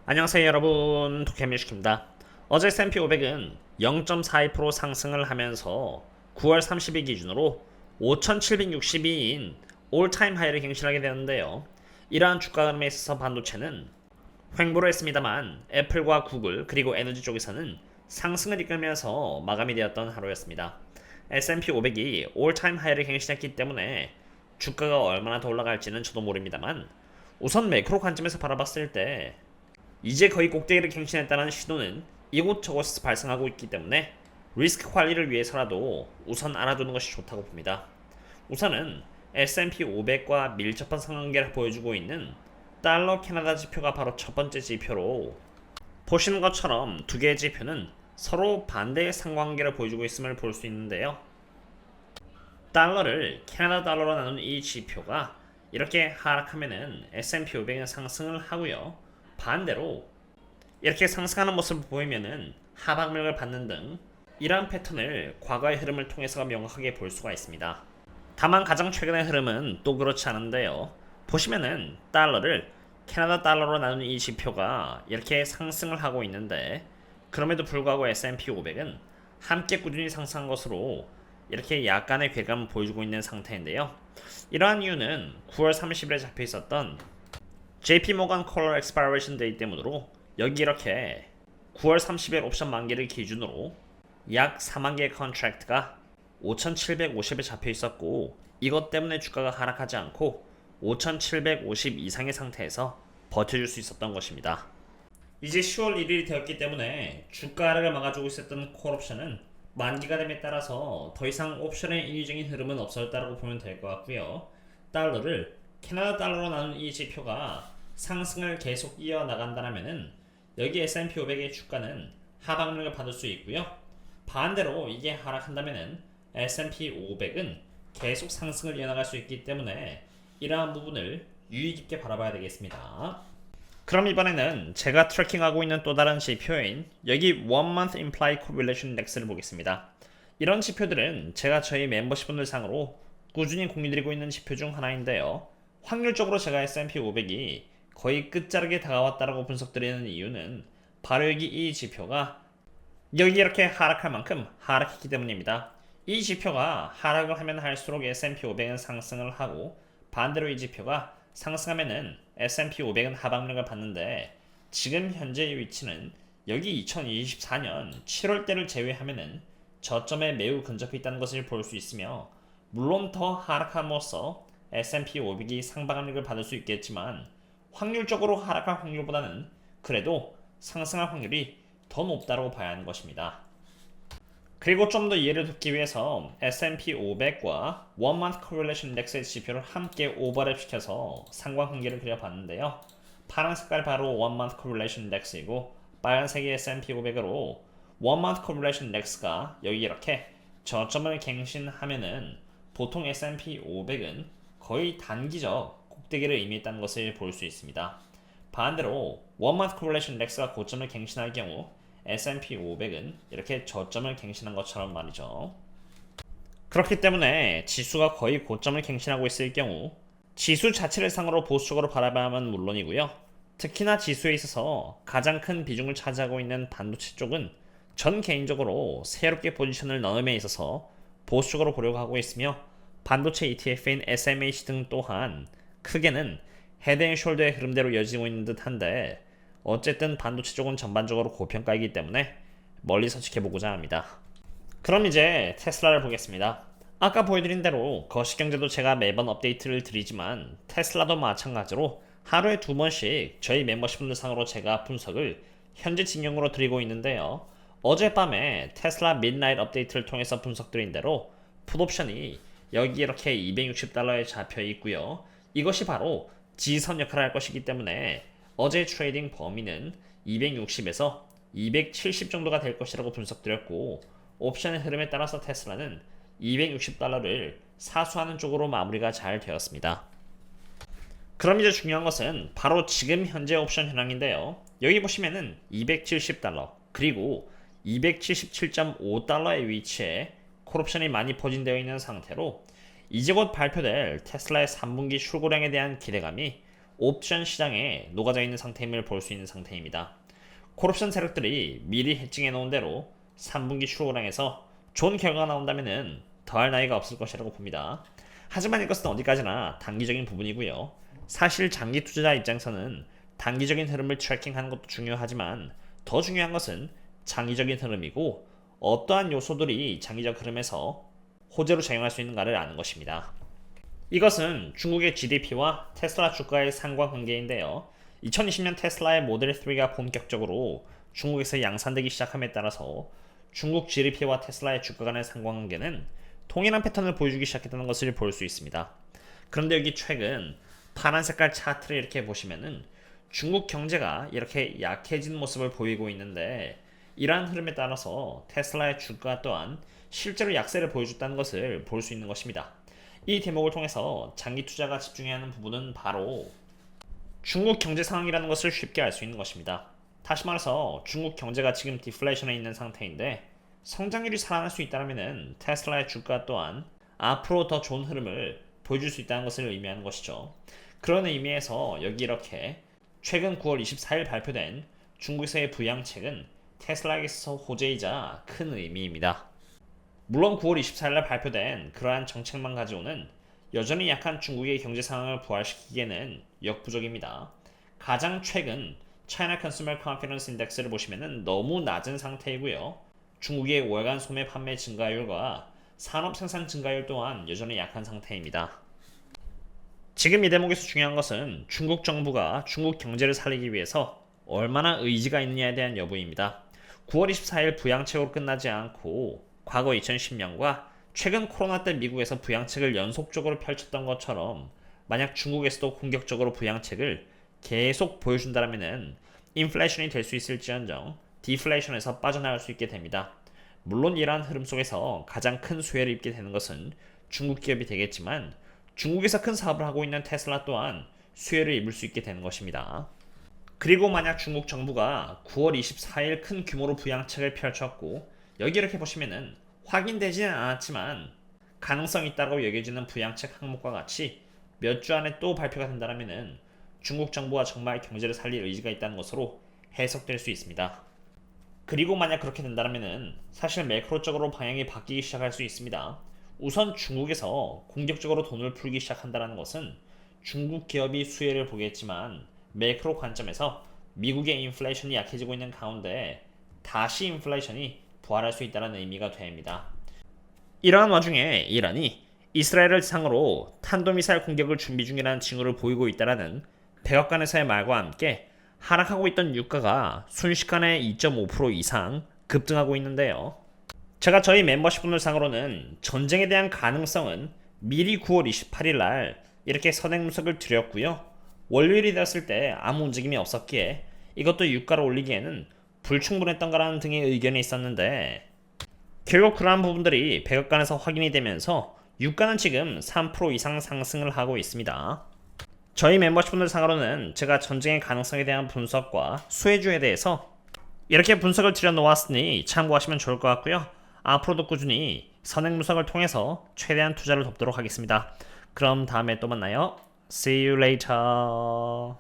안녕하세요 여러분, 도케뮤식입니다. 어제 S&P 500은 0.42% 상승을 하면서 9월 30일 기준으로 5,762인 올타임 하이를 갱신하게 되는데요. 이러한 주가 흐름에 있어서 반도체는 횡보를 했습니다만 애플과 구글 그리고 에너지 쪽에서는 상승을 이끌면서 마감이 되었던 하루였습니다. S&P 500이 올타임 하이를 갱신했기 때문에 주가가 얼마나 더 올라갈지는 저도 모릅니다만, 우선 매크로 관점에서 바라봤을 때 이제 거의 꼭대기를 갱신했다는 신호는 이곳저곳에서 발생하고 있기 때문에 리스크 관리를 위해서라도 우선 알아두는 것이 좋다고 봅니다. 우선은 S&P 500과 밀접한 상관계를 보여주고 있는 달러 캐나다 지표가 바로 첫 번째 지표로, 보시는 것처럼 두 개의 지표는 서로 반대의 상관관계를 보여주고 있음을 볼 수 있는데요. 달러를 캐나다 달러로 나눈 이 지표가 이렇게 하락하면은 S&P 500은 상승을 하고요. 반대로 이렇게 상승하는 모습을 보이면은 하방력을 받는 등 이러한 패턴을 과거의 흐름을 통해서 명확하게 볼 수가 있습니다. 다만 가장 최근의 흐름은 또 그렇지 않은데요. 보시면은 달러를 캐나다 달러로 나눈 이 지표가 이렇게 상승을 하고 있는데, 그럼에도 불구하고 S&P 500은 함께 꾸준히 상승한 것으로 이렇게 약간의 괴감을 보여주고 있는 상태인데요. 이러한 이유는 9월 30일에 잡혀 있었던 JP 모건 컬러 엑스파이레이션 데이 때문으로, 여기 이렇게 9월 30일 옵션 만기를 기준으로 약 4만 개의 컨트랙트가 5,750에 잡혀 있었고, 이것 때문에 주가가 하락하지 않고 5,750 이상의 상태에서 버텨줄 수 있었던 것입니다. 이제 10월 1일이 되었기 때문에 주가 하락을 막아주고 있었던 콜옵션은 만기가 됨에 따라서 더 이상 옵션의 인위적인 흐름은 없었다고 보면 될 것 같고요. 달러를 캐나다 달러로 나눈 이 지표가 상승을 계속 이어나간다면은 여기 S&P 500의 주가는 하방력을 받을 수 있고요. 반대로 이게 하락한다면은 S&P 500은 계속 상승을 이어나갈 수 있기 때문에 이러한 부분을 유의 깊게 바라봐야 되겠습니다. 그럼 이번에는 제가 트래킹하고 있는 또 다른 지표인 여기 One Month Implied Correlation Index를 보겠습니다. 이런 지표들은 제가 저희 멤버십분들 상으로 꾸준히 공유드리고 있는 지표 중 하나인데요. 확률적으로 제가 S&P 500이 거의 끝자락에 다가왔다라고 분석드리는 이유는 바로 여기 이 지표가 여기 이렇게 하락할 만큼 하락했기 때문입니다. 이 지표가 하락을 하면 할수록 S&P 500은 상승을 하고, 반대로 이 지표가 상승하면은 S&P 500은 하방력을 받는데, 지금 현재의 위치는 여기 2024년 7월대를 제외하면은 저점에 매우 근접해 있다는 것을 볼 수 있으며, 물론 더 하락함으로써 S&P 500이 상방력을 받을 수 있겠지만 확률적으로 하락할 확률보다는 그래도 상승할 확률이 더 높다고 봐야 하는 것입니다. 그리고 좀 더 이해를 돕기 위해서 S&P 500과 One Month Correlation Index 지표를 함께 오버랩 시켜서 상관관계를 그려봤는데요. 파란 색깔 바로 One Month Correlation Index이고, 빨간색이 S&P 500으로 One Month Correlation Index가 여기 이렇게 저점을 갱신하면은 보통 S&P 500은 거의 단기적 꼭대기를 의미했다는 것을 볼 수 있습니다. 반대로 One Month Correlation Index가 고점을 갱신할 경우 S&P 500은 이렇게 저점을 갱신한 것처럼 말이죠. 그렇기 때문에 지수가 거의 고점을 갱신하고 있을 경우 지수 자체를 상으로 보수적으로 바라봐야만 물론이고요. 특히나 지수에 있어서 가장 큰 비중을 차지하고 있는 반도체 쪽은 전 개인적으로 새롭게 포지션을 넣음에 있어서 보수적으로 보려고 하고 있으며, 반도체 ETF인 SMH 등 또한 크게는 헤드앤숄더의 흐름대로 이어지고 있는 듯한데, 어쨌든 반도체 쪽은 전반적으로 고평가이기 때문에 멀리서 지켜보고자 합니다. 그럼 이제 테슬라를 보겠습니다. 아까 보여드린 대로 거시경제도 제가 매번 업데이트를 드리지만 테슬라도 마찬가지로 하루에 2번씩 저희 멤버십분들 상으로 제가 분석을 현재 진영으로 드리고 있는데요. 어젯밤에 테슬라 midnight 업데이트를 통해서 분석드린 대로 풋옵션이 여기 이렇게 260달러에 잡혀 있고요. 이것이 바로 지지선 역할을 할 것이기 때문에 어제 트레이딩 범위는 260에서 270 정도가 될 것이라고 분석드렸고, 옵션의 흐름에 따라서 테슬라는 260달러를 사수하는 쪽으로 마무리가 잘 되었습니다. 그럼 이제 중요한 것은 바로 지금 현재 옵션 현황인데요. 여기 보시면은 270달러 그리고 277.5달러의 위치에 콜옵션이 많이 포진되어 있는 상태로, 이제 곧 발표될 테슬라의 3분기 출고량에 대한 기대감이 옵션 시장에 녹아져 있는 상태임을 볼 수 있는 상태입니다. 콜옵션 세력들이 미리 해칭해 놓은 대로 3분기 출고량에서 좋은 결과가 나온다면 더할 나위가 없을 것이라고 봅니다. 하지만 이것은 어디까지나 단기적인 부분이고요. 사실 장기 투자자 입장에서는 단기적인 흐름을 트래킹하는 것도 중요하지만 더 중요한 것은 장기적인 흐름이고 어떠한 요소들이 장기적 흐름에서 호재로 작용할 수 있는가를 아는 것입니다. 이것은 중국의 GDP와 테슬라 주가의 상관관계인데요. 2020년 테슬라의 모델 3가 본격적으로 중국에서 양산되기 시작함에 따라서 중국 GDP와 테슬라의 주가 간의 상관관계는 동일한 패턴을 보여주기 시작했다는 것을 볼 수 있습니다. 그런데 여기 최근 파란 색깔 차트를 이렇게 보시면은 중국 경제가 이렇게 약해진 모습을 보이고 있는데 이러한 흐름에 따라서 테슬라의 주가 또한 실제로 약세를 보여줬다는 것을 볼 수 있는 것입니다. 이 대목을 통해서 장기 투자가 집중해야 하는 부분은 바로 중국 경제 상황이라는 것을 쉽게 알 수 있는 것입니다. 다시 말해서 중국 경제가 지금 디플레이션에 있는 상태인데 성장률이 살아날 수 있다면 테슬라의 주가 또한 앞으로 더 좋은 흐름을 보여줄 수 있다는 것을 의미하는 것이죠. 그런 의미에서 여기 이렇게 최근 9월 24일 발표된 중국에서의 부양책은 테슬라에게 있어서 호재이자 큰 의미입니다. 물론 9월 24일날 발표된 그러한 정책만 가져오는 여전히 약한 중국의 경제 상황을 부활시키기에는 역부족입니다. 가장 최근 China Consumer Confidence Index를 보시면 너무 낮은 상태이고요. 중국의 월간 소매 판매 증가율과 산업 생산 증가율 또한 여전히 약한 상태입니다. 지금 이 대목에서 중요한 것은 중국 정부가 중국 경제를 살리기 위해서 얼마나 의지가 있느냐에 대한 여부입니다. 9월 24일 부양책으로 끝나지 않고 과거 2010년과 최근 코로나 때 미국에서 부양책을 연속적으로 펼쳤던 것처럼 만약 중국에서도 공격적으로 부양책을 계속 보여준다면 인플레이션이 될 수 있을지언정 디플레이션에서 빠져나갈 수 있게 됩니다. 물론 이러한 흐름 속에서 가장 큰 수혜를 입게 되는 것은 중국 기업이 되겠지만 중국에서 큰 사업을 하고 있는 테슬라 또한 수혜를 입을 수 있게 되는 것입니다. 그리고 만약 중국 정부가 9월 24일 큰 규모로 부양책을 펼쳤고 여기 이렇게 보시면은 확인되지는 않았지만 가능성이 있다고 여겨지는 부양책 항목과 같이 몇 주 안에 또 발표가 된다면은 중국 정부가 정말 경제를 살릴 의지가 있다는 것으로 해석될 수 있습니다. 그리고 만약 그렇게 된다면은 사실 매크로적으로 방향이 바뀌기 시작할 수 있습니다. 우선 중국에서 공격적으로 돈을 풀기 시작한다는 것은 중국 기업이 수혜를 보겠지만 매크로 관점에서 미국의 인플레이션이 약해지고 있는 가운데 다시 인플레이션이 부활할 수 있다는 의미가 됩니다. 이러한 와중에 이란이 이스라엘을 상으로 탄도미사일 공격을 준비 중이라는 징후를 보이고 있다는 백악관에서의 말과 함께 하락하고 있던 유가가 순식간에 2.5% 이상 급등하고 있는데요. 제가 저희 멤버십분들 상으로는 전쟁에 대한 가능성은 미리 9월 28일 날 이렇게 선행 분석을 드렸고요. 월요일이 되었을 때 아무 움직임이 없었기에 이것도 유가를 올리기에는 불충분했던 거라는 등의 의견이 있었는데 결국 그러한 부분들이 백악관에서 확인이 되면서 유가는 지금 3% 이상 상승을 하고 있습니다. 저희 멤버십분들 상으로는 제가 전쟁의 가능성에 대한 분석과 수혜주에 대해서 이렇게 분석을 드려 놓았으니 참고하시면 좋을 것 같고요. 앞으로도 꾸준히 선행 분석을 통해서 최대한 투자를 돕도록 하겠습니다. 그럼 다음에 또 만나요. See you later.